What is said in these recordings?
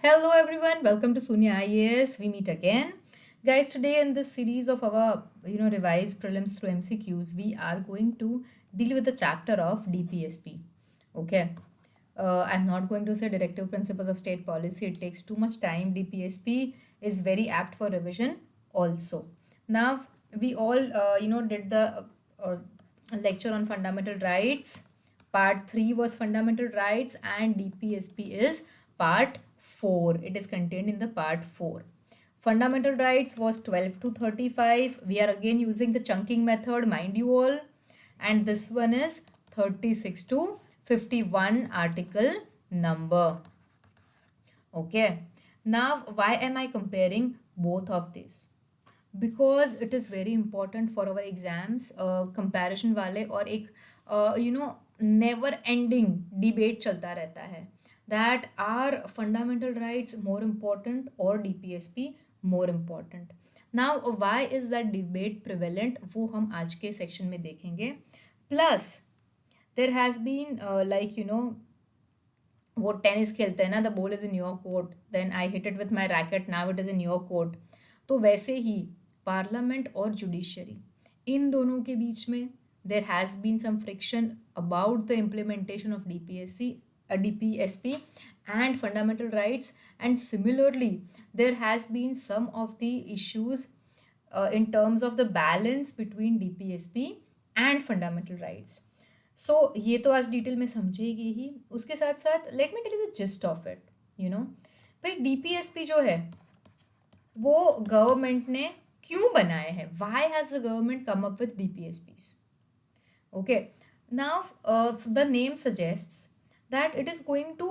Hello everyone, welcome to Sunya IAS. We meet again. Guys, today in this series of our revised prelims through MCQs, we are going to deal with the chapter of DPSP. Okay. I'm not going to say directive principles of state policy. It takes too much time. DPSP is very apt for revision also. Now we all did the lecture on fundamental rights. Part 3 was fundamental rights and DPSP is part 4. It is contained in the part 4. Fundamental rights was 12 to 35. We are again using the chunking method, mind you all. And this one is 36 to 51 article number. Okay. Now, why am I comparing both of these? Because it is very important for our exams. Comparison वाले और एक never ending debate चलता रहता है that are fundamental rights more important or DPSP more important. Now why is that debate prevalent वो हम आज के section में देखेंगे. Plus there has been वो टेनिस खेलते हैं ना, the ball is in your court, then I hit it with my racket, now it is in your court. तो वैसे ही पार्लियामेंट और जुडिशरी, इन दोनों के बीच में there has been some friction about the implementation of DPSP and fundamental rights, and similarly there has been some of the issues in terms of the balance between DPSP and fundamental rights. सो ये तो आज detail में समझेगी ही. उसके साथ साथ let me tell you the gist of it. भाई DPSP जो है वो गवर्नमेंट ने क्यों बनाए हैं. Why has the government come up with DPSPs? Okay, now the name suggests that it is going to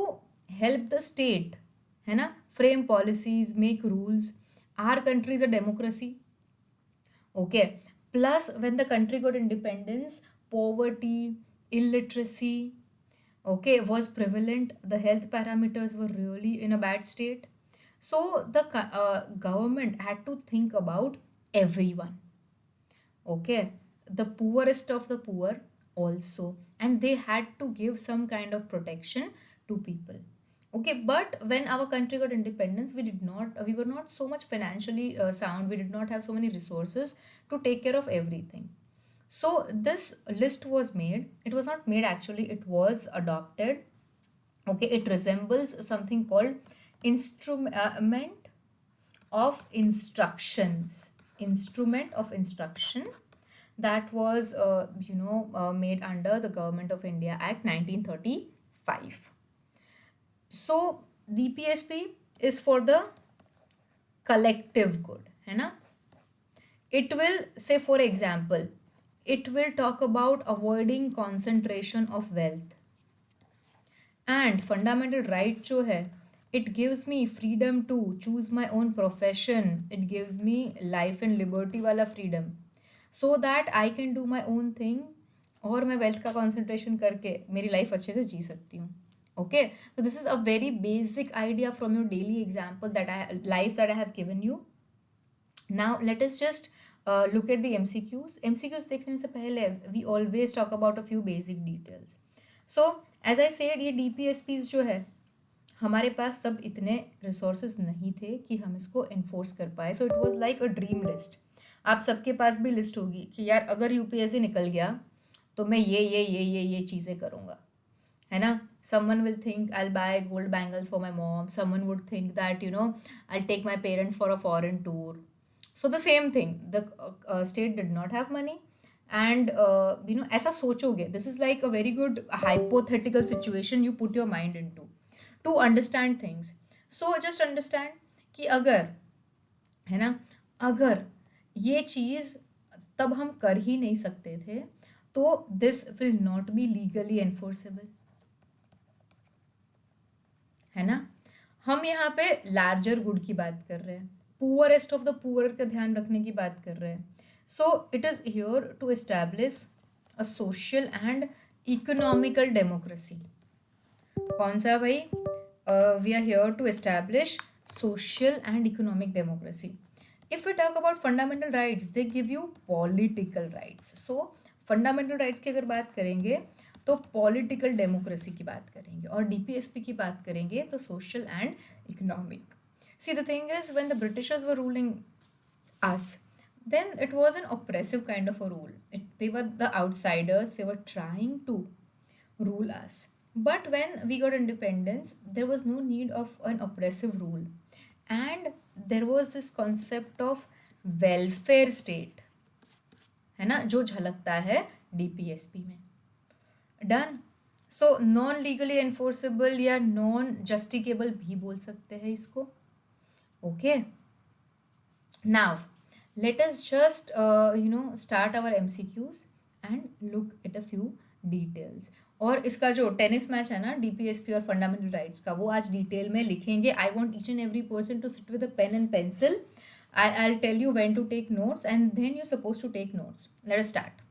help the state, है ना, frame policies, make rules. Our country is a democracy. Okay, plus when the country got independence, poverty, illiteracy, okay, was prevalent. The health parameters were really in a bad state. So the government had to think about everyone. Okay, the poorest of the poor also, and they had to give some kind of protection to people. Okay, but when our country got independence, we were not so much financially sound. We did not have so many resources to take care of everything. So this list was made. It was not made actually, it was adopted. Okay, it resembles something called instrument of instructions. Instrument of instruction that was made under the Government of India Act 1935. So DPSP is for the collective good, है ना. It will say, for example, it will talk about avoiding concentration of wealth. And fundamental right जो है, it gives me freedom to choose my own profession. It gives me life and liberty वाला freedom, so that I can do my own thing और मैं wealth का concentration करके मेरी life अच्छे से जी सकती हूँ. Okay, so this is a very basic idea from your daily example that I have given you. Now let us just look at the MCQs. MCQs देखने से पहले we always talk about a few basic details. So as I said, ये DPSPs जो है, हमारे पास तब इतने resources नहीं थे कि हम इसको enforce कर पाए. So it was like a dream list. आप सबके पास भी लिस्ट होगी कि यार अगर UPSC निकल गया तो मैं ये चीज़ें करूँगा, है ना. Someone will think I'll buy gold bangles for my mom. Someone would think that I'll take my parents for a foreign tour. So the same thing, the state did not have money, and ऐसा सोचोगे. This is like a very good hypothetical situation you put your mind into to understand things. So just understand कि अगर, है ना, अगर ये चीज़ तब हम कर ही नहीं सकते थे तो this will not be legally enforceable, है ना. हम यहाँ पे लार्जर गुड की बात कर रहे हैं, पुअरेस्ट ऑफ द पुअर का ध्यान रखने की बात कर रहे हैं. So it is here to establish a social and economical democracy. कौन सा भाई? We are here to establish social and economic democracy. If we talk about fundamental rights, they give you political rights. So fundamental rights की अगर बात करेंगे तो political democracy की बात करेंगे, और डीपीएसपी की बात करेंगे तो social and economic. See the thing is when the Britishers were ruling us, then it was an oppressive kind of a rule. They were the outsiders, they were trying to rule us. But when we got independence, there was no need of an oppressive rule. And there was this concept of welfare state, है ना, जो झलकता है DPSP में. Done. So non legally enforceable या non जस्टिकेबल भी बोल सकते हैं इसको. Okay. Now, let us just start our MCQs and look at a few details. और इसका जो टेनिस मैच है ना डीपीएसपी और फंडामेंटल राइट्स का, वो आज डिटेल में लिखेंगे. I want each and every person to sit with a pen and pencil. I'll tell you when to take notes and then you're supposed to take notes. Let us start.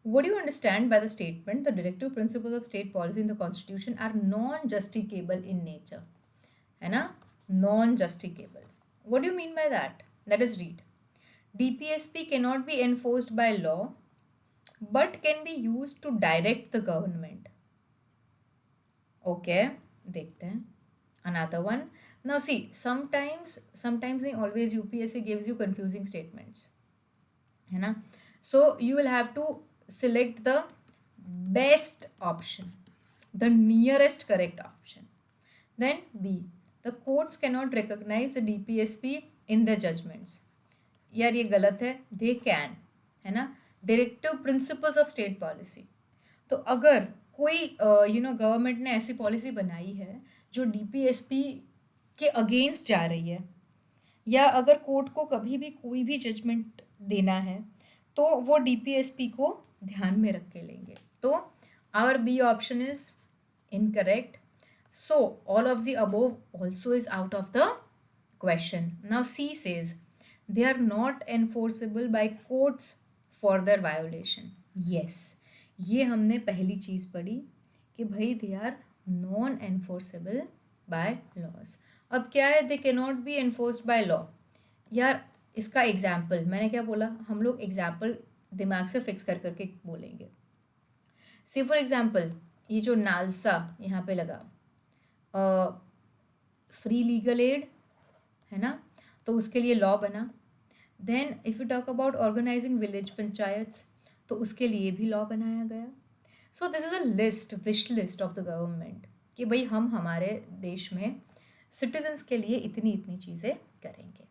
What do you understand by the statement the directive principles of state policy in the constitution are non-justicable in nature? है ना, non-justicable. What do you mean by that? Let us read. DPSP cannot be enforced by law but can be used to direct the government. Okay, देखते हैं. Another one. Now see, sometimes नहीं, always UPSC gives you confusing statements, है ना. So you will have to select the best option, the nearest correct option. Then B. The courts cannot recognize the DPSP in their judgments. यार ये गलत है. They can, है ना. Directive principles of state policy. तो अगर कोई government ने ऐसी पॉलिसी बनाई है जो डीपीएसपी के अगेंस्ट जा रही है, या अगर कोर्ट को कभी भी कोई भी जजमेंट देना है तो वो डीपीएसपी को ध्यान में रख के लेंगे. तो our B option is incorrect. So all of the above also is out of the question. Now C says they are not enforceable by courts for their violation. Yes, ये हमने पहली चीज़ पढ़ी कि भाई they are non enforceable by laws. अब क्या है, they cannot be enforced by law. यार इसका एग्जाम्पल मैंने क्या बोला, हम लोग एग्जाम्पल दिमाग से फिक्स कर करके बोलेंगे. से फॉर एग्जाम्पल ये जो नालसा यहाँ पे लगा, फ्री लीगल एड, है ना, तो उसके लिए लॉ बना. Then if you talk about organising village panchayats, तो उसके लिए भी लॉ बनाया गया. So this is a list, wish list of the government कि भाई हम हमारे देश में सिटीजन्स के लिए इतनी इतनी चीज़ें करेंगे.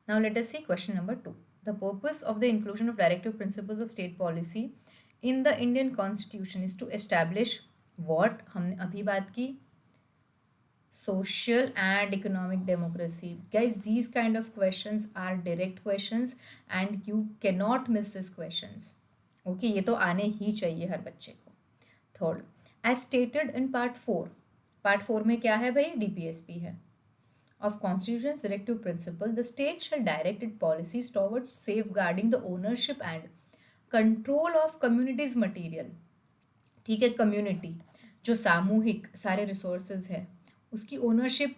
Now let us see question number 2. The purpose of the inclusion of directive principles of state policy in the Indian constitution is to establish what, हमने अभी बात की, social and economic democracy. Guys, these kind of questions are direct questions and you cannot miss these questions. Okay, ये तो आने ही चाहिए हर बच्चे को. Third, as stated in part 4. Part 4 में क्या है भाई, DPSP है. Of Constitution's directive principle, the state shall direct its policies towards safeguarding the ownership and control of community's material. ठीक है, कम्युनिटी जो सामूहिक सारे रिसोर्सेज है उसकी ओनरशिप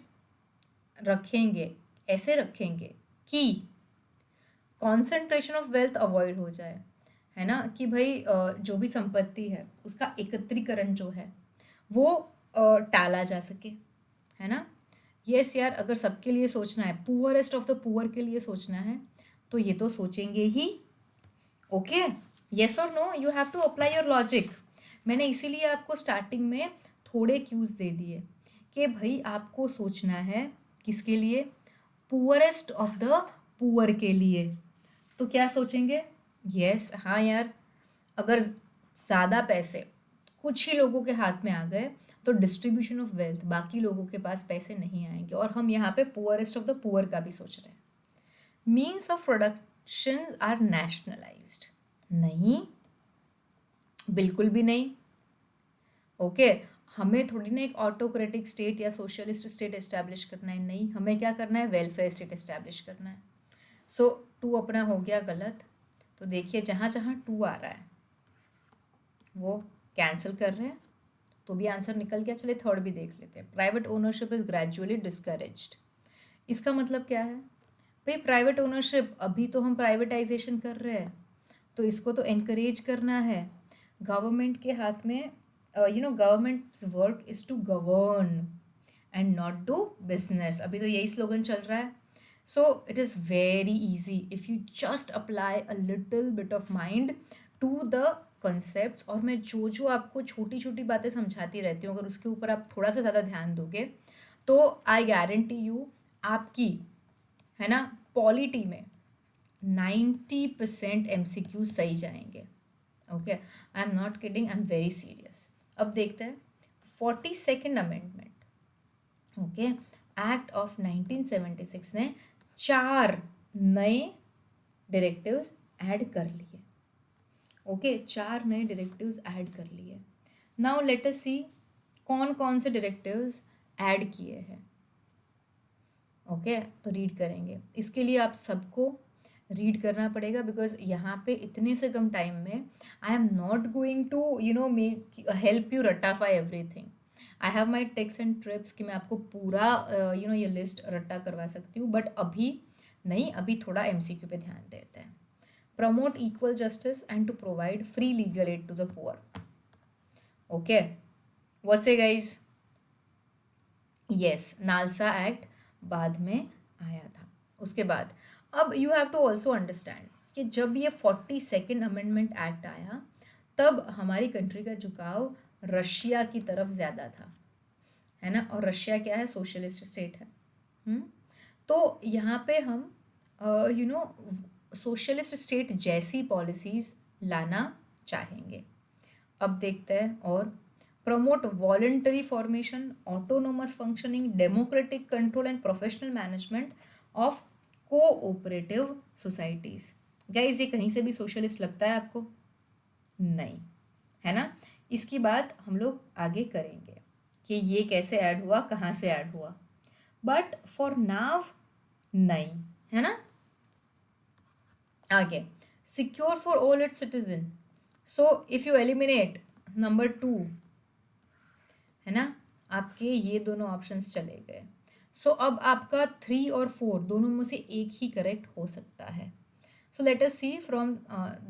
रखेंगे. ऐसे रखेंगे कि कॉन्सेंट्रेशन ऑफ वेल्थ अवॉइड हो जाए, है ना, कि भाई जो भी संपत्ति है उसका एकत्रीकरण जो है वो टाला जा सके, है ना. यस यार, अगर सबके लिए सोचना है, पुअरेस्ट ऑफ द पुअर के लिए सोचना है, तो ये तो सोचेंगे ही. ओके, येस और no, you have to apply your logic. मैंने इसीलिए आपको स्टार्टिंग में थोड़े क्यूज दे दिए कि भाई आपको सोचना है किसके लिए, पुअरेस्ट ऑफ द पुअर के लिए. तो क्या सोचेंगे, यस हाँ यार, अगर ज़्यादा पैसे कुछ ही लोगों के हाथ में आ गए तो डिस्ट्रीब्यूशन ऑफ वेल्थ बाकी लोगों के पास पैसे नहीं आएंगे. और हम यहाँ पे पुअरेस्ट ऑफ द पुअर का भी सोच रहे हैं. Means of production are nationalised, नहीं, बिल्कुल भी नहीं. ओके, हमें थोड़ी ना एक ऑटोक्रेटिक स्टेट या सोशलिस्ट स्टेट एस्टैब्लिश करना है, नहीं, हमें क्या करना है, वेलफेयर स्टेट एस्टैब्लिश करना है. सो 2 अपना हो गया गलत. तो देखिए जहाँ जहाँ 2 आ रहा है वो कैंसिल कर रहे हैं, तो भी आंसर निकल गया. चलिए थर्ड भी देख लेते हैं. Private ownership is gradually discouraged. इसका मतलब क्या है भाई, प्राइवेट ओनरशिप, अभी तो हम प्राइवेटाइजेशन कर रहे हैं तो इसको तो एनकरेज करना है. गवर्नमेंट के हाथ में government's work is to govern and not to business, अभी तो यही स्लोगन चल रहा है. So it is very easy if you just apply a little bit of mind to the concepts. और मैं जो जो आपको छोटी छोटी बातें समझाती रहती हूँ, अगर उसके ऊपर आप थोड़ा सा ज़्यादा ध्यान दोगे तो आई गारंटी यू आपकी, है ना, पॉलिटी में 90% MCQ सही जाएंगे. Okay, I am not kidding, I am very serious. अब देखते हैं 42nd amendment. Okay, act of 1976 ने 4 नए डायरेक्टिव्स ऐड कर लिए. ओके, 4 नए डायरेक्टिव्स ऐड कर लिए. नाउ लेट अस सी कौन कौन से डायरेक्टिव्स ऐड किए हैं. ओके, तो रीड करेंगे. इसके लिए आप सबको रीड करना पड़ेगा बिकॉज यहाँ पे इतने से कम टाइम में I am not going to make help you रट्टाफाई everything. I have my tips and tricks कि मैं आपको पूरा ये लिस्ट रट्टा करवा सकती हूँ, बट अभी नहीं, अभी थोड़ा MCQ पे ध्यान देते हैं. Promote equal justice and to provide free legal aid to the poor. Okay, what's it guys? Yes, NALSA act बाद में आया था. उसके बाद अब you have to also understand कि जब ये 42nd अमेंडमेंट एक्ट आया तब हमारी कंट्री का झुकाव रशिया की तरफ ज़्यादा था, है ना. और रशिया क्या है? सोशलिस्ट स्टेट है. तो यहाँ पे हम सोशलिस्ट स्टेट जैसी पॉलिसीज़ लाना चाहेंगे. अब देखते हैं. और promote voluntary formation, autonomous functioning, democratic control and professional management of cooperative societies. Guys, ये कहीं से भी सोशलिस्ट लगता है आपको? नहीं, है ना. इसकी बात हम लोग आगे करेंगे कि ये कैसे ऐड हुआ, कहाँ से ऐड हुआ, बट फॉर नाउ नहीं, है ना. आगे, secure for all its citizen. So if you eliminate number 2, है ना, आपके ये दोनों ऑप्शंस चले गए. सो अब आपका 3 और 4 दोनों में से एक ही करेक्ट हो सकता है. So let us see from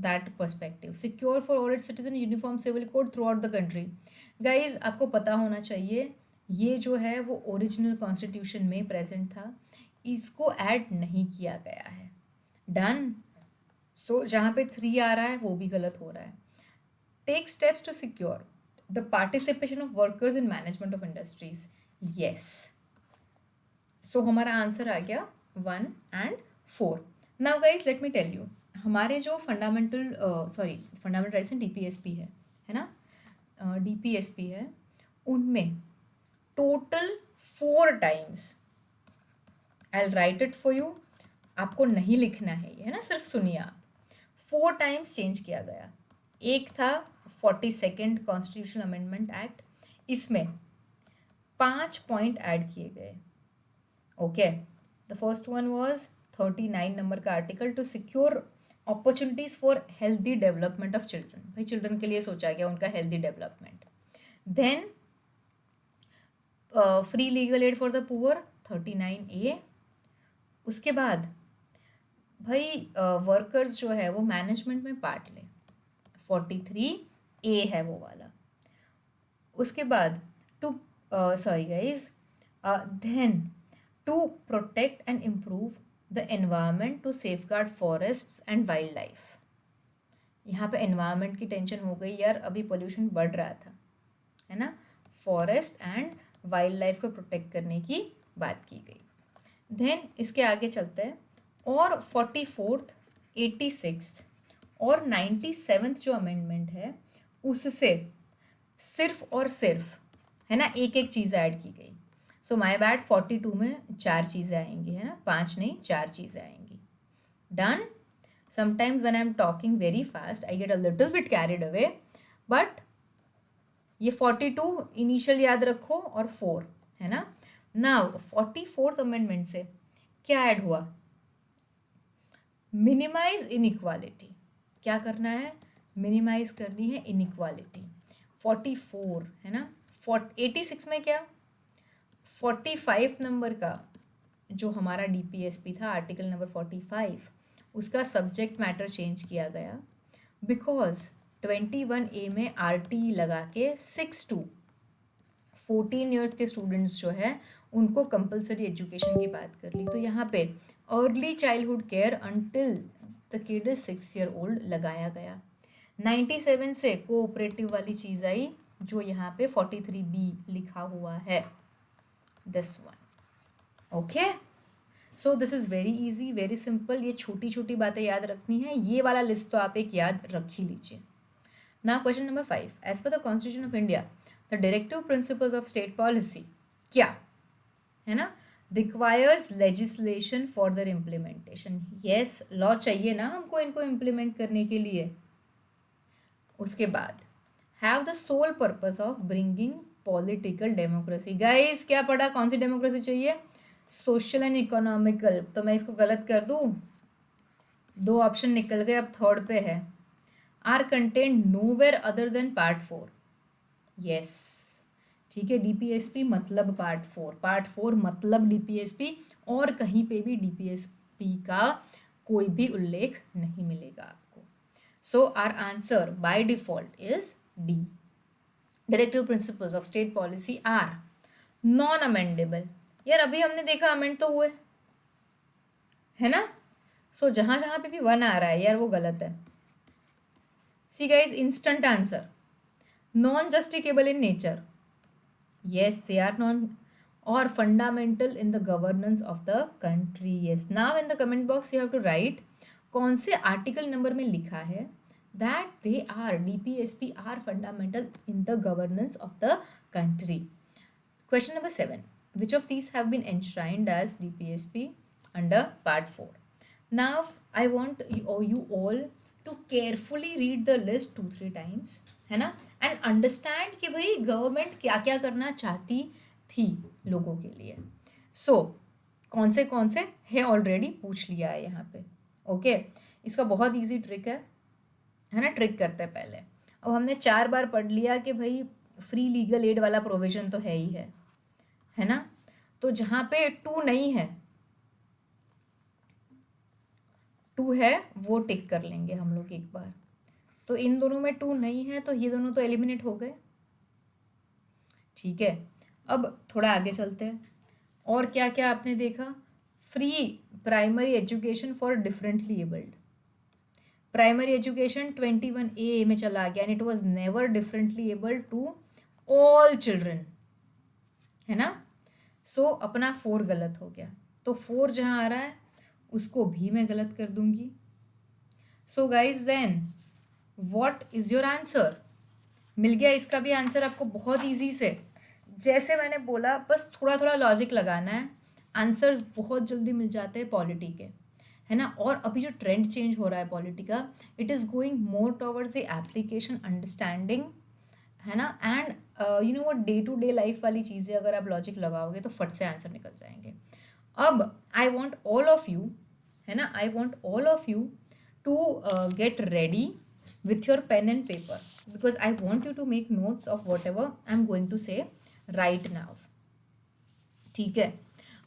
that perspective. Secure for all its citizen, uniform civil code throughout the country. Guys, आपको पता होना चाहिए ये जो है वो ओरिजिनल कॉन्स्टिट्यूशन में प्रेजेंट था, इसको ऐड नहीं किया गया है. डन. सो जहाँ पे 3 आ रहा है वो भी गलत हो रहा है. Take steps to secure the participation of workers in management of industries. Yes, so हमारा आंसर आ गया 1 and 4. Now guys let me tell you, हमारे जो फंडामेंटल राइट्स एंड DPSP है ना, DPSP है, उनमें total 4 times, I right it for you, आपको नहीं लिखना है ये, है ना, सिर्फ सुनिए आप. 4 टाइम्स चेंज किया गया. एक था 42nd कॉन्स्टिट्यूशनल अमेंडमेंट एक्ट, इसमें 5 पॉइंट ऐड किए गए. Okay, the first one was 39 number का article, to secure opportunities for healthy development of children. भाई चिल्ड्रन के लिए सोचा गया उनका healthy development. Then free legal aid for the poor 39A. उसके बाद भाई वर्कर्स जो है वो मैनेजमेंट में पार्ट लें, 43A है वो वाला. उसके बाद to sorry guys, then to protect and improve the environment to safeguard forests and wildlife. यहाँ पे एनवायरनमेंट की टेंशन हो गई यार, अभी पोल्यूशन बढ़ रहा था, है ना. फॉरेस्ट एंड वाइल्ड लाइफ को प्रोटेक्ट करने की बात की गई. देन इसके आगे चलते हैं. और 44th, 86th और 97th जो अमेंडमेंट है उससे सिर्फ और सिर्फ, है ना, एक एक चीज़ ऐड की गई. सो माय बैड, 42 में 4 चीज़ें आएंगी, है ना, 5 नहीं 4 चीज़ें आएंगी. Done. Sometimes when I am talking very fast I get a little bit carried away, but ये 42 इनिशियल याद रखो और 4, है ना. नाउ 44th अमेंडमेंट से क्या ऐड हुआ? Minimise inequality. क्या करना है? मिनिमाइज करनी है इनइक्वालिटी. 44, है ना. 86 में क्या? 45 नंबर का जो हमारा DPSP था, आर्टिकल नंबर 45, उसका सब्जेक्ट मैटर चेंज किया गया बिकॉज 21A में RT लगा के 6 to 14 ईयर्स के स्टूडेंट्स जो है उनको कंपलसरी एजुकेशन की बात कर ली। तो यहाँ पे early childhood care until the kid is 6 year old लगाया गया। 97 से कोऑपरेटिव वाली चीज़ आई जो यहाँ पे 43B लिखा हुआ है, this one. Okay, so this is very easy, very simple. ये छोटी छोटी बातें याद रखनी है, ये वाला लिस्ट तो आप एक याद रख ही लीजिए। Now question number 5, as per the constitution of India the directive principles of state policy क्या है ना, requires legislation for their implementation. Yes, law चाहिए ना हमको इनको इम्प्लीमेंट करने के लिए। उसके बाद have the sole purpose of bringing political democracy. Guys क्या पढ़ा, कौन सी डेमोक्रेसी चाहिए, सोशल एंड इकोनॉमिकल। तो मैं इसको गलत कर दूँ, 2 ऑप्शन निकल गए, अब थर्ड पे है, are content nowhere other than part 4। Yes, ठीक है, DPSP मतलब पार्ट 4 मतलब DPSP, और कहीं पे भी DPSP का कोई भी उल्लेख नहीं मिलेगा आपको। So our answer by default is D। Directive principles of state policy are non amendable. यार अभी हमने देखा अमेंड तो हुए है ना, सो जहां जहां पे भी 1 आ रहा है यार वो गलत है। See guys, instant answer, non justiciable in nature, yes they are non, or fundamental in the governance of the country। yes, now in the comment box you have to write कौन से आर्टिकल नंबर में लिखा है that they are DPSP are fundamental in the governance of the country। question number 7, which of these have been enshrined as DPSP under part 4। now I want you all to carefully read the list 2-3 times, है ना, and understand कि भाई government क्या क्या करना चाहती थी लोगों के लिए। सो कौन से है ऑलरेडी पूछ लिया है यहाँ पे। ओके, इसका बहुत इजी ट्रिक है ना, ट्रिक करते हैं पहले। अब हमने 4 बार पढ़ लिया कि भाई फ्री लीगल एड वाला प्रोविजन तो है ही है ना, तो जहाँ पे 2 नहीं है, 2 है वो टिक कर लेंगे हम लोग एक बार। तो इन दोनों में 2 नहीं है तो ये दोनों तो एलिमिनेट हो गए। ठीक है, अब थोड़ा आगे चलते हैं। और क्या क्या आपने देखा, free primary education for differently abled, primary education 21A में चला गया, and it was never differently abled to all children, है ना। सो अपना 4 गलत हो गया, तो 4 जहाँ आ रहा है उसको भी मैं गलत कर दूंगी। So guys then what is your answer, मिल गया इसका भी आंसर आपको बहुत इजी से। जैसे मैंने बोला बस थोड़ा थोड़ा लॉजिक लगाना है, आंसर्स बहुत जल्दी मिल जाते हैं पॉलिटी के, है ना। और अभी जो ट्रेंड चेंज हो रहा है पॉलिटी का, it is going more towards the application understanding, है ना। एंड यू नो वो डे टू डे लाइफ वाली चीज़ें अगर आप लॉजिक लगाओगे तो फट से आंसर निकल जाएंगे। अब I want all of you, है ना, I want all of you to get ready with your pen and paper, because I want you to make notes of whatever I'm going to say right now। ठीक है,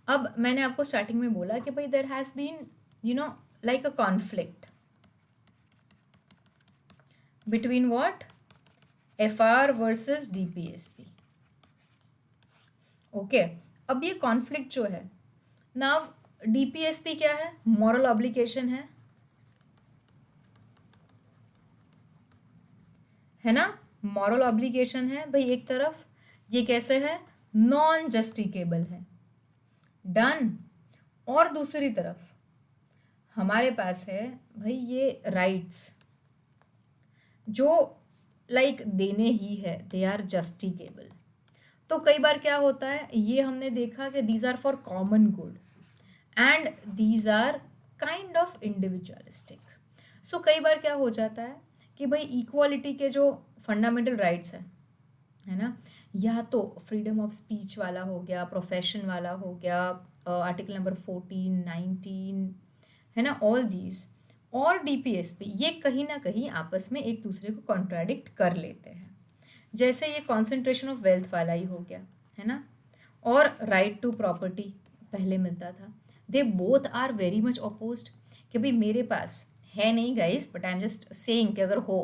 अब मैंने आपको starting में बोला कि भाई there has been you know like a conflict between what, FR versus DPSP। Okay, अब ये कॉन्फ्लिक्ट जो है ना, DPSP क्या है, मॉरल ऑब्लिगेशन है ना, मॉरल ऑब्लिगेशन है भाई एक तरफ, ये कैसे है, नॉन जस्टिकेबल है, डन। और दूसरी तरफ हमारे पास है भाई ये राइट्स जो लाइक देने ही है, दे आर जस्टिकेबल। तो कई बार क्या होता है, ये हमने देखा कि these are for common good and these are kind of individualistic. So कई बार क्या हो जाता है कि भाई इक्वालिटी के जो फंडामेंटल राइट्स है ना, या तो फ्रीडम ऑफ स्पीच वाला हो गया, प्रोफेशन वाला हो गया, आर्टिकल नंबर 14, 19, है ना, ऑल दीज, और DPSP, ये कहीं ना कहीं आपस में एक दूसरे को कॉन्ट्राडिक्ट कर लेते हैं। जैसे ये कॉन्सेंट्रेशन ऑफ वेल्थ वाला ही हो गया, है ना, और राइट टू प्रॉपर्टी पहले मिलता था, they both are very much opposed. कि भाई मेरे पास है नहीं guys, but I am just saying कि अगर हो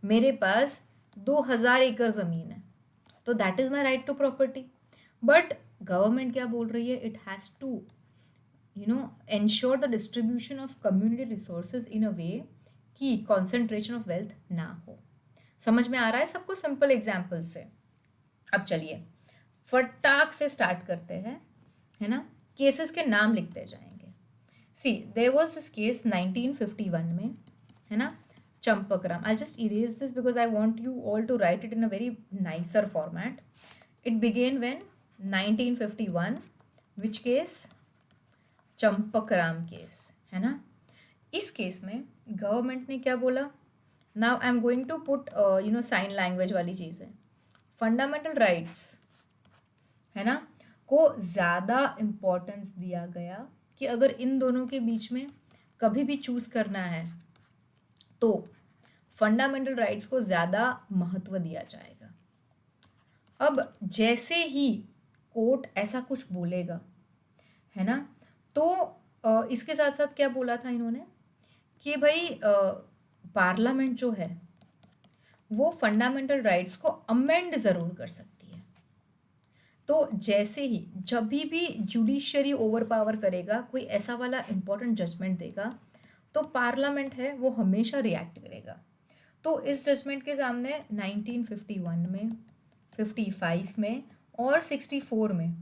मेरे पास 2000 एकड़ ज़मीन है, तो that is my right to property. But government क्या बोल रही है, it has to ensure the distribution of community resources in a way कि concentration of wealth ना हो. समझ में आ रहा है सबको सिंपल एग्जाम्पल से. अब चलिए फटाक से स्टार्ट करते हैं, है ना. केसेस के नाम लिखते जाएंगे. See there was this case 1951 में, है ना, Champakam. I just erase this because I want you all to write it in a very nicer format. It began when 1951. Which case? Champakam case, है ना. इस केस में गवर्नमेंट ने क्या बोला? Now I am going to put sign language वाली चीज़ है. फंडामेंटल राइट्स, है ना, को ज़्यादा इम्पोर्टेंस दिया गया कि अगर इन दोनों के बीच में कभी भी चूज़ करना है तो फंडामेंटल राइट्स को ज़्यादा महत्व दिया जाएगा. अब जैसे ही कोर्ट ऐसा कुछ बोलेगा, है ना, तो इसके साथ साथ क्या बोला था इन्होंने कि भाई पार्लियामेंट जो है वो फंडामेंटल राइट्स को अमेंड ज़रूर कर सकती है. तो जैसे ही जब भी जुडिशरी ओवर पावर करेगा, कोई ऐसा वाला इम्पोर्टेंट जजमेंट देगा, तो पार्लियामेंट है वो हमेशा रिएक्ट करेगा. तो इस जजमेंट के सामने 1951 में, 55 में और 64 में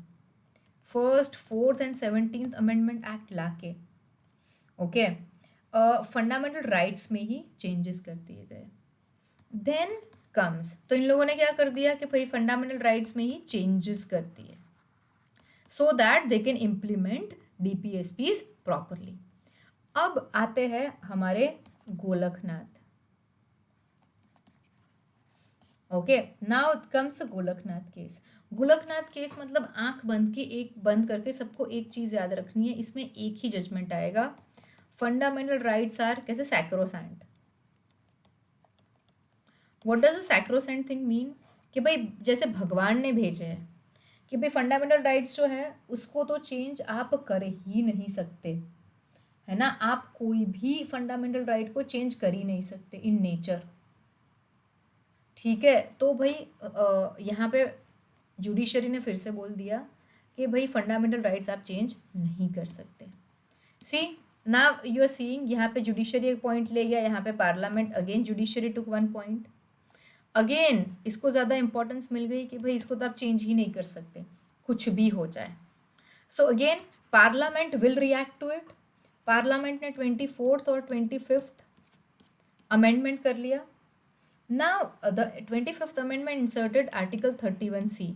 first, fourth and 17th amendment act लाके ओके फंडामेंटल राइट्स में ही चेंजेस कर दिए गए. देन कम्स, तो इन लोगों ने क्या कर दिया कि भाई फंडामेंटल राइट्स में ही चेंजेस कर दिए so that they can implement DPSPs properly. अब आते हैं हमारे Golaknath. Okay, now comes the Golaknath case. Golaknath case मतलब आंख बंद करके सबको एक चीज़ याद रखनी है, इसमें एक ही जजमेंट आएगा. फंडामेंटल राइट्स आर कैसे sacrosanct. What does a sacrosanct thing mean? कि भाई जैसे भगवान ने भेजे हैं कि भाई फंडामेंटल राइट्स जो है उसको तो चेंज आप कर ही नहीं सकते, है ना. आप कोई भी फंडामेंटल राइट को चेंज कर ही नहीं सकते इन नेचर. ठीक है, तो भाई यहाँ पे जुडिशरी ने फिर से बोल दिया कि भाई फंडामेंटल राइट्स आप चेंज नहीं कर सकते. सी नाउ यू आर सीइंग, यहाँ पे जुडिशरी एक पॉइंट ले गया, यहाँ पे पार्लियामेंट अगेन जुडिशरी टुक 1 पॉइंट. अगेन इसको ज़्यादा इंपॉर्टेंस मिल गई कि भाई इसको तो आप चेंज ही नहीं कर सकते, कुछ भी हो जाए. So again parliament will react to it. Parliament ने 24th और 25th अमेंडमेंट कर लिया. Now the 25th amendment inserted article 31C.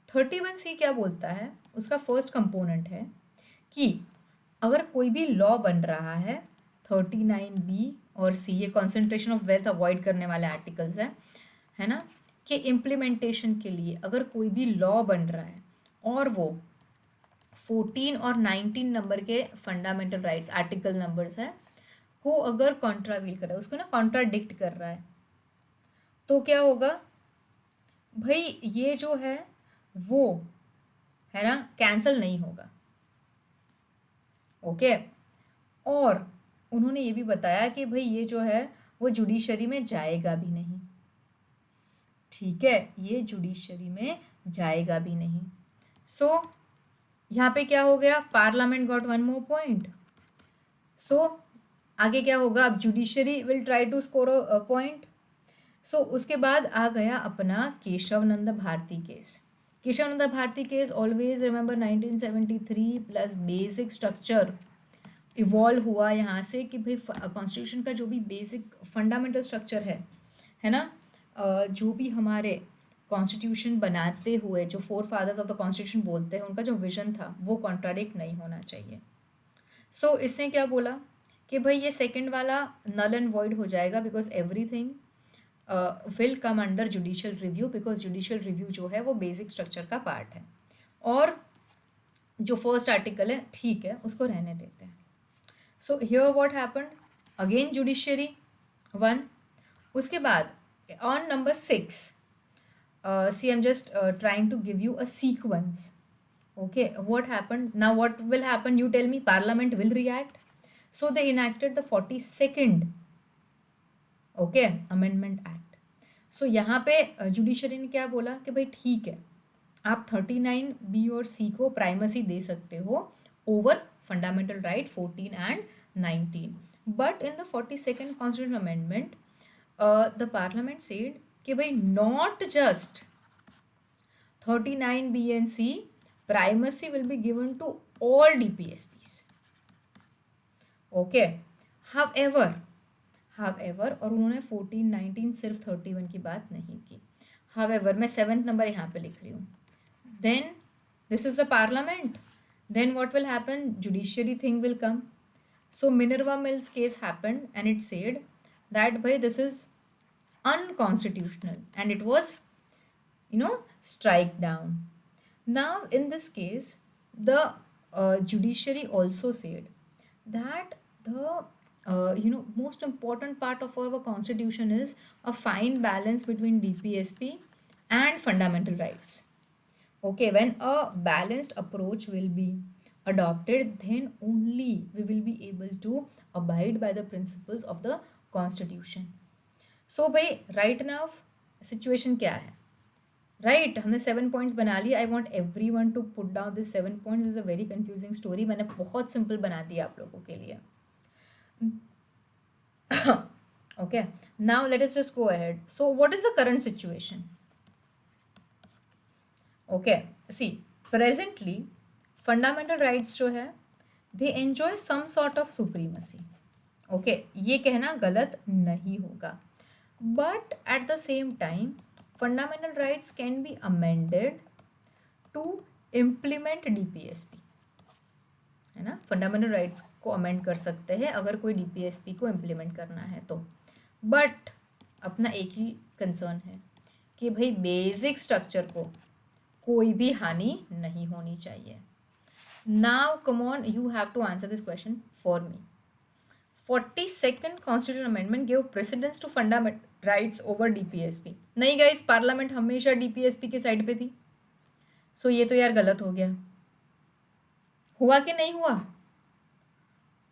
31C क्या बोलता है? उसका फर्स्ट कंपोनेंट है कि अगर कोई भी लॉ बन रहा है, 39B और C, ये कॉन्सेंट्रेशन ऑफ वेल्थ अवॉइड करने वाले आर्टिकल्स हैं, है ना, कि इम्प्लीमेंटेशन के लिए अगर कोई भी लॉ बन रहा है और वो 14 और 19 नंबर के फंडामेंटल राइट्स आर्टिकल नंबर्स है को अगर कॉन्ट्रावील कर रहा है, उसको ना कॉन्ट्राडिक्ट कर रहा है, तो क्या होगा भाई, ये जो है वो, है ना, कैंसिल नहीं होगा. ओके, और उन्होंने ये भी बताया कि भाई ये जो है वो जुडिशरी में जाएगा भी नहीं. ठीक है, ये जुडिशरी में जाएगा भी नहीं. सो यहाँ पे क्या हो गया? Parliament got 1 more point. So आगे क्या होगा? अब judiciary will try to score a point. So उसके बाद आ गया अपना Kesavananda Bharati case. Kesavananda Bharati case, always remember 1973 plus basic structure evolve हुआ यहाँ से कि भाई कॉन्स्टिट्यूशन का जो भी बेसिक फंडामेंटल स्ट्रक्चर है ना, जो भी हमारे कॉन्स्टिट्यूशन बनाते हुए जो 4 फादर्स ऑफ द कॉन्स्टिट्यूशन बोलते हैं, उनका जो विजन था वो कॉन्ट्राडिक्ट नहीं होना चाहिए. सो इसने क्या बोला कि भाई ये सेकंड वाला नल एंड वॉइड हो जाएगा because everything will come under judicial review, because judicial review जो है वो बेसिक स्ट्रक्चर का पार्ट है. और जो फर्स्ट आर्टिकल है ठीक है, उसको रहने देते हैं. So here what happened, again judiciary 1. उसके बाद on number 6, see I'm just trying to give you a sequence. Okay, what happened now? What will happen? You tell me. Parliament will react. So they enacted the 42nd okay, amendment act. So यहाँ पे judiciary ने क्या बोला कि भाई ठीक है, आप 39 बी और सी को प्राइमेसी दे सकते हो over fundamental right 14 and 19, but in the 42nd constitution amendment the parliament said कि भाई not just 39 B and C, primacy will be given to all DPSPs. Okay, however और उन्होंने 14 19 सिर्फ 31 की बात नहीं की। हाउएवर मैं 7th नंबर यहाँ पे लिख रही हूँ। Then this is the parliament, then what will happen, judiciary thing will come. So Minerva Mills case happened and it said that भाई this is unconstitutional and it was strike down. Now in this case the judiciary also said that the most important part of our constitution is a fine balance between DPSP and fundamental rights. Okay, when a balanced approach will be adopted, then only we will be able to abide by the principles of the constitution. सो भाई right now situation क्या है, right हमने 7 points बना लिए। I want every one to put down this 7 points. Is a very confusing story, मैंने बहुत simple बना दिया आप लोगों के लिए। Okay, now let us just go ahead. So what is the current situation? Okay, see presently fundamental rights जो है they enjoy some sort of supremacy. Okay, ये कहना गलत नहीं होगा, but at the same time fundamental rights can be amended to implement DPSP, है ना। Fundamental rights को अमेंड कर सकते हैं अगर कोई DPSP को इम्प्लीमेंट करना है तो, बट अपना एक ही कंसर्न है कि भाई बेसिक स्ट्रक्चर को कोई भी हानि नहीं होनी चाहिए। Now come on, you have to answer this question for me. 42nd Constitutional Amendment gave precedence to fundamental rights over DPSP। नहीं गाइस, पार्लियामेंट हमेशा DPSP के साइड पे थी। सो ये तो यार गलत हो गया। हुआ कि नहीं हुआ?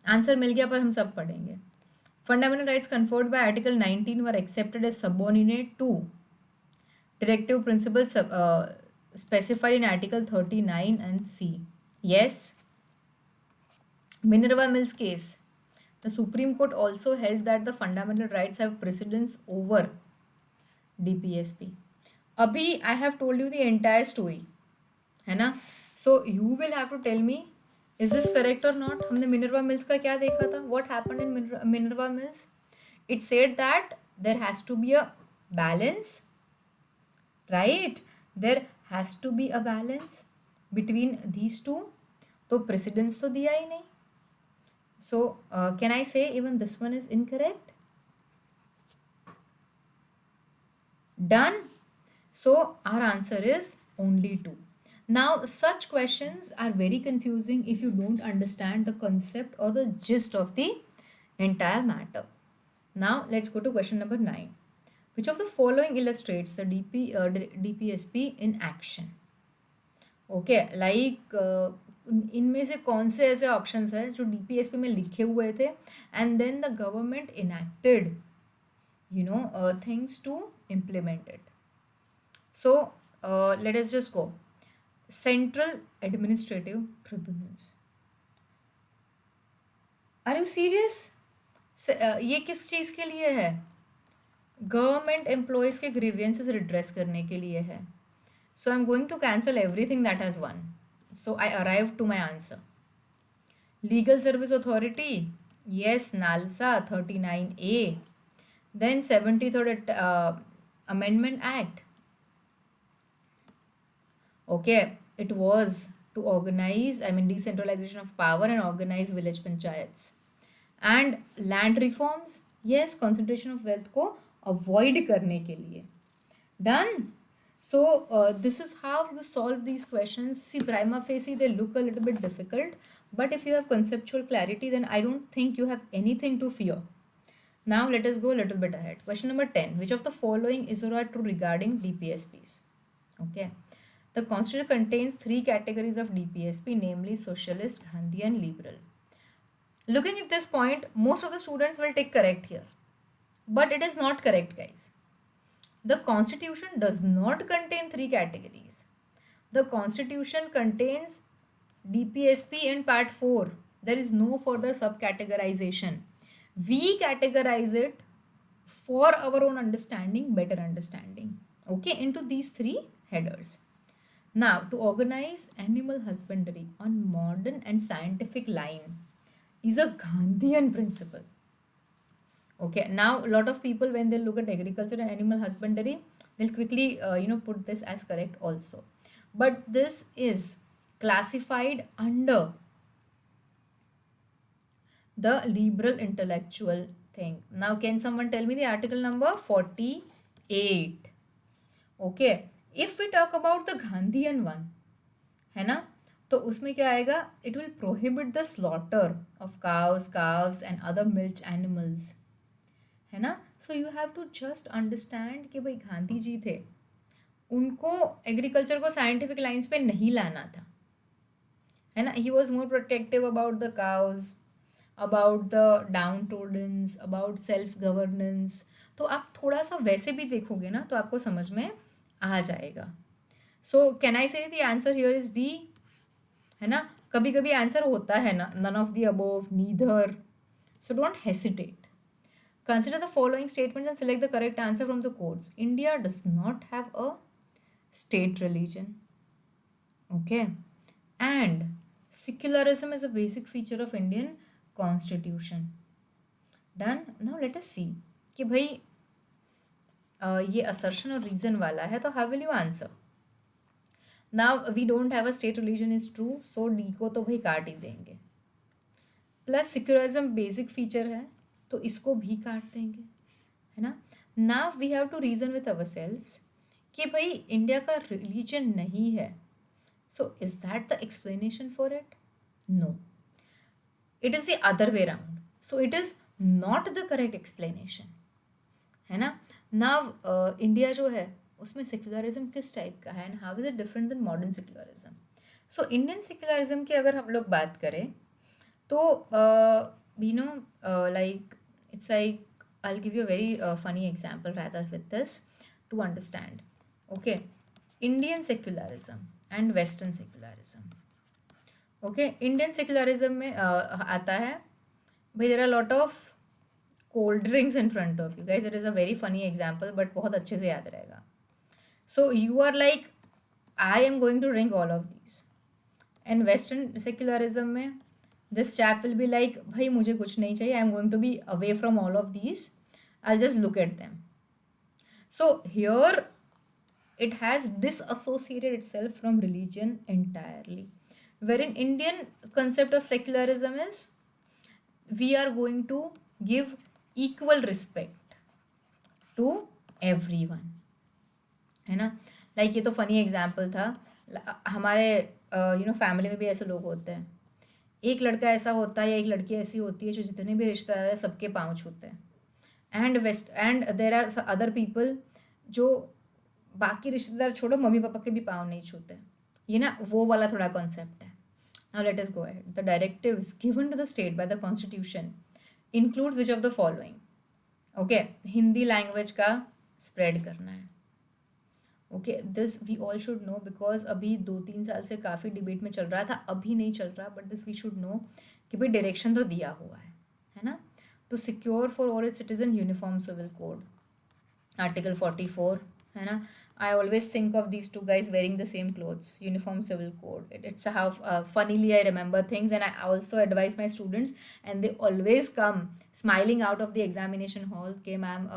आंसर मिल गया, पर हम सब पढ़ेंगे। Fundamental rights conferred by article 19 were accepted as subordinate to directive principles specified in Article 39 and C. Yes, Minerva Mills case. The Supreme Court also held that the fundamental rights have precedence over DPSP. अभी I have told you the entire story, है ना? So you will have to tell me is this correct or not. हमने Minerva Mills का क्या देखा था? What happened in Minerva Mills? It said that there has to be a balance, right? There has to be a balance between these two. तो precedence तो दिया ही नहीं. So can I say even this one is incorrect? Done. So our answer is only 2. Now such questions are very confusing if you don't understand the concept or the gist of the entire matter. Now let's go to question number 9. Which of the following illustrates the DPSP in action? Okay, like इनमें से कौन से ऐसे options हैं जो DPSP में लिखे हुए थे and then the government enacted things to implement it. So let us just go. Central Administrative Tribunals. Are you serious? ये किस चीज़ के लिए है? गवर्नमेंट एम्प्लॉयज़ के ग्रीवियंसेस रिड्रेस करने के लिए है. So I am going to cancel everything that has one. So I arrive to my answer. Legal service authority, yes, NALSA 39A. Then 73rd Amendment Act. Okay, it was to organize, decentralization of power and organize village panchayats. And land reforms, yes, concentration of wealth को avoid करने के लिए. Done. So this is how you solve these questions. See, prima facie they look a little bit difficult, but if you have conceptual clarity, then I don't think you have anything to fear. Now let us go a little bit ahead. Question number 10. Which of the following is or are true regarding DPSPs? Okay. The constitution contains 3 categories of DPSP, namely socialist, Gandhian, liberal. Looking at this point, most of the students will take correct here. But it is not correct, guys. The constitution does not contain three categories. The constitution contains DPSP in part 4. There is no further subcategorization. We categorize it for our own understanding, better understanding. Okay, into these three headers. Now, to organize animal husbandry on modern and scientific line is a Gandhian principle. Okay, now a lot of people when they look at agriculture and animal husbandry, they'll quickly put this as correct also. But this is classified under the liberal intellectual thing. Now, can someone tell me the article number 48? Okay, if we talk about the Gandhian one, है ना, तो उसमें क्या आएगा? It will prohibit the slaughter of cows, calves and other milch animals. है ना? So you have to just understand कि भाई गांधी जी थे, उनको एग्रीकल्चर को साइंटिफिक लाइंस पे नहीं लाना था, है ना? He was more protective about the cows, about the downtroddens, about self governance. तो आप थोड़ा सा वैसे भी देखोगे ना तो आपको समझ में आ जाएगा. सो can I say the answer here is D, है ना? कभी कभी आंसर होता है ना, none of the above, neither. So don't hesitate. Consider the following statements and select the correct answer from the quotes. India does not have a state religion. Okay. And secularism is a basic feature of Indian constitution. Done. Now let us see कि भाई ये assertion और reason वाला है, तो how will you answer? Now we don't have a state religion is true, so D को तो भाई काट ही देंगे. प्लस secularism basic feature है तो इसको भी काट देंगे, है ना? Now we have to reason with ourselves कि भाई इंडिया का रिलीजन नहीं है. So is that the explanation for it? No, it is the other way round. So it is not the correct explanation, है ना? Now India जो है उसमें सेक्युलरिज्म किस टाइप का है and how is it different than modern secularism? So Indian secularism की अगर हम लोग बात करें तो like it's like, I'll give you a very funny example rather with this to understand. Okay, Indian secularism and Western secularism. Okay, Indian secularism में आता है भाई, there are a lot of cold drinks in front of you guys. It is a very funny example but बहुत अच्छे से याद रहेगा. So you are like, I am going to drink all of these. And Western secularism में this chap will be like, भाई मुझे कुछ नहीं चाहिए, I am going to be away from all of these, I'll just look at them. So here it has disassociated itself from religion entirely, wherein Indian concept of secularism is we are going to give equal respect to everyone, है ना? Like ये तो funny example था. हमारे family में भी ऐसे लोग होते हैं. एक लड़का ऐसा होता है या एक लड़की ऐसी होती है जो जितने भी रिश्तेदार है सबके पाँव छूते हैं. And there are other people जो बाकी रिश्तेदार छोड़ो, मम्मी पापा के भी पाँव नहीं छूते. ये ना वो वाला थोड़ा कॉन्सेप्ट है. Now let us go ahead. The directives given to the state by the constitution includes which of the following? Okay, Hindi language का स्प्रेड करना है. Okay, this we all should know because अभी 2-3 साल से काफ़ी डिबेट में चल रहा था, अभी नहीं चल रहा, but this we should know कि भाई डायरेक्शन तो दिया हुआ है ना? To secure for all its citizen uniform civil code, article 44, है ना? I always think of these two guys wearing the same clothes, uniform civil code. It's how funnily I remember things, and I also advise my students, and they always come smiling out of the examination hall कि ma'am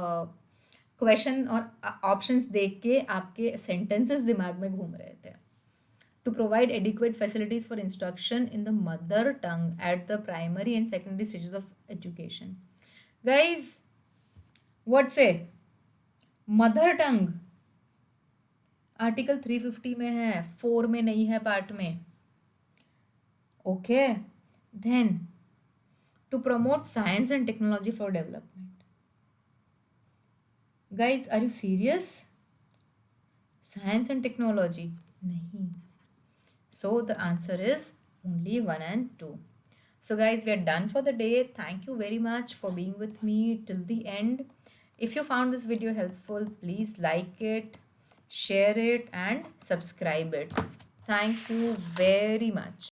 question और options देख के आपके sentences दिमाग में घूम रहे थे. To provide adequate facilities for instruction in the mother tongue at the primary and secondary stages of education. Guys, what say mother tongue article 350 में है, 4 में नहीं है, पार्ट में. Okay, then to promote science and technology for development. Guys, are you serious? Science and technology? Nahi. So the answer is only 1 and 2. So guys, we are done for the day. Thank you very much for being with me till the end. If you found this video helpful, please like it, share it, and subscribe it. Thank you very much.